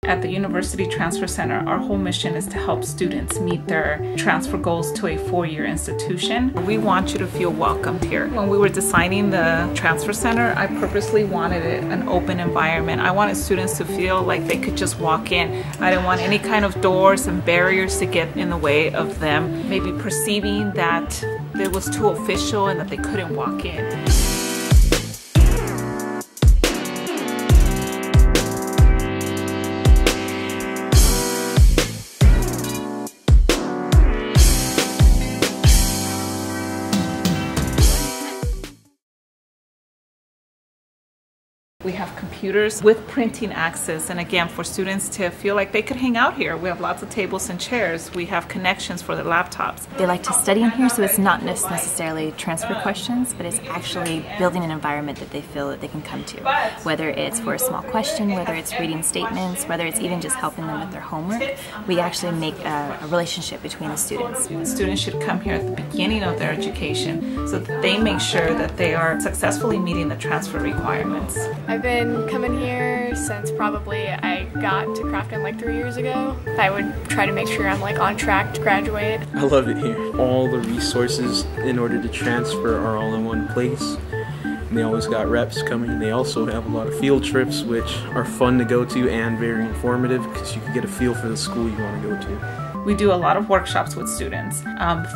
At the University Transfer Center, our whole mission is to help students meet their transfer goals to a four-year institution. We want you to feel welcomed here. When we were designing the Transfer Center, I purposely wanted it an open environment. I wanted students to feel like they could just walk in. I didn't want any kind of doors and barriers to get in the way of them maybe perceiving that it was too official and that they couldn't walk in. We have computers with printing access, and again, for students to feel like they could hang out here. We have lots of tables and chairs. We have connections for their laptops. They like to study in here, so it's not necessarily transfer questions, but it's actually building an environment that they feel that they can come to. Whether it's for a small question, whether it's reading statements, whether it's even just helping them with their homework, we actually make a relationship between the students. Students should come here at the beginning of their education so that they make sure that they are successfully meeting the transfer requirements. I've been coming here since probably I got to Crafton like 3 years ago. I would try to make sure I'm like on track to graduate. I love it here. All the resources in order to transfer are all in one place. And they always got reps coming. They also have a lot of field trips which are fun to go to and very informative because you can get a feel for the school you want to go to. We do a lot of workshops with students,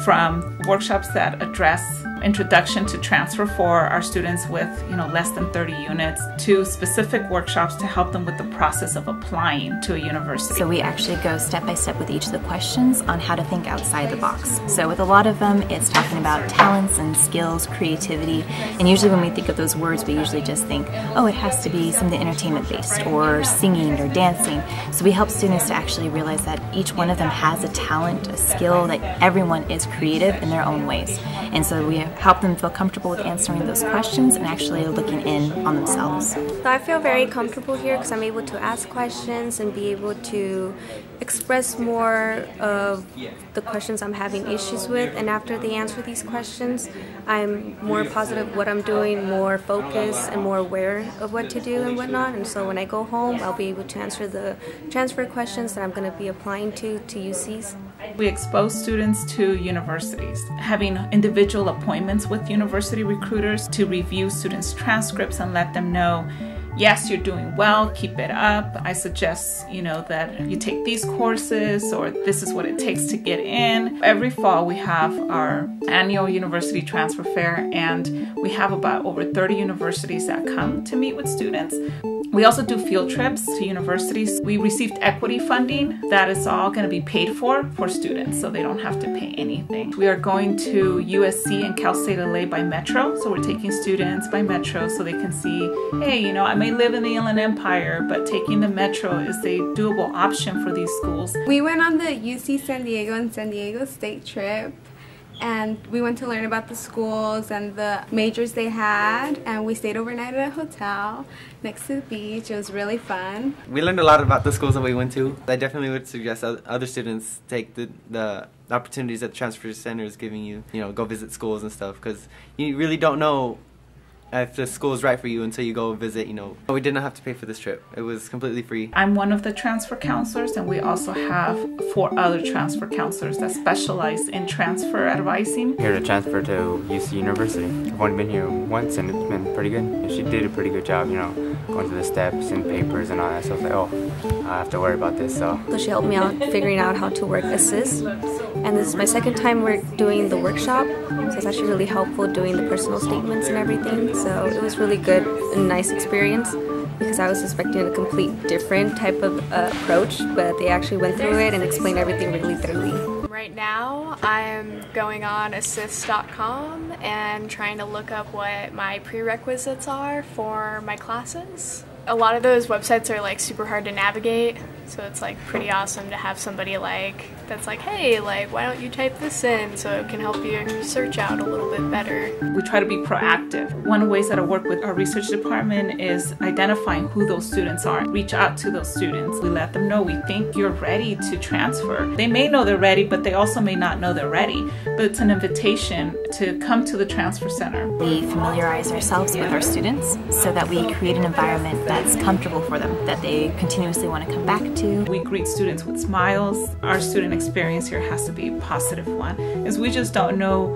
from workshops that address introduction to transfer for our students with less than 30 units to specific workshops to help them with the process of applying to a university. So we actually go step by step with each of the questions on how to think outside the box. So with a lot of them, it's talking about talents and skills, creativity, and usually when we think of those words, we usually just think, oh, it has to be something entertainment based or singing or dancing. So we help students to actually realize that each one of them has a talent, a skill, that everyone is creative in their own ways. And so we help them feel comfortable with answering those questions and actually looking in on themselves. So I feel very comfortable here because I'm able to ask questions and be able to express more of the questions I'm having issues with, and after they answer these questions, I'm more positive what I'm doing, more focused and more aware of what to do and whatnot, and so when I go home I'll be able to answer the transfer questions that I'm going to be applying to UCs. We expose students to universities, having individual appointments with university recruiters to review students' transcripts and let them know, yes, you're doing well, keep it up. I suggest, that you take these courses, or this is what it takes to get in. Every fall we have our annual university transfer fair, and we have about over 30 universities that come to meet with students. We also do field trips to universities. We received equity funding that is all going to be paid for students, so they don't have to pay anything. We are going to USC and Cal State LA by metro, so we're taking students by metro so they can see, hey, I may live in the Inland Empire, but taking the metro is a doable option for these schools. We went on the UC San Diego and San Diego State trip, and we went to learn about the schools and the majors they had, and we stayed overnight at a hotel next to the beach. It was really fun. We learned a lot about the schools that we went to. I definitely would suggest other students take the opportunities that the Transfer Center is giving you, go visit schools and stuff, because you really don't know if the school is right for you until you go visit. We did not have to pay for this trip. It was completely free. I'm one of the transfer counselors, and we also have 4 other transfer counselors that specialize in transfer advising. Here to transfer to UC University. I've only been here once and it's been pretty good. She did a pretty good job, going through the steps and papers and all that. So I was like, oh, I have to worry about this. So she helped me out figuring out how to work Assist. And this is my second time we're doing the workshop, so it's actually really helpful doing the personal statements and everything. So it was really good and nice experience because I was expecting a complete different type of approach, but they actually went through it and explained everything really thoroughly. Right now I'm going on assist.com and trying to look up what my prerequisites are for my classes. A lot of those websites are like super hard to navigate, so it's like pretty awesome to have somebody that's like, hey, why don't you type this in so it can help you search out a little bit better. We try to be proactive. One of the ways that I work with our research department is identifying who those students are. Reach out to those students. We let them know we think you're ready to transfer. They may know they're ready, but they also may not know they're ready. But it's an invitation to come to the Transfer Center. We familiarize ourselves with our students so that we create an environment that's comfortable for them, that they continuously want to come back to. We greet students with smiles. Our student experience here has to be a positive one, as we just don't know,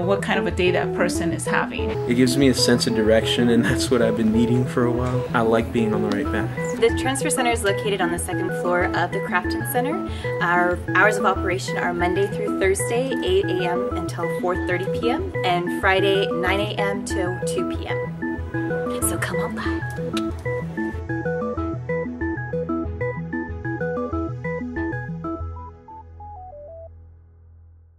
what kind of a day that person is having. It gives me a sense of direction, and that's what I've been needing for a while. I like being on the right path. The transfer center is located on the second floor of the Crafton Center. Our hours of operation are Monday through Thursday, 8 a.m. until 4:30 p.m. and Friday, 9 a.m. till 2 p.m. So come on by.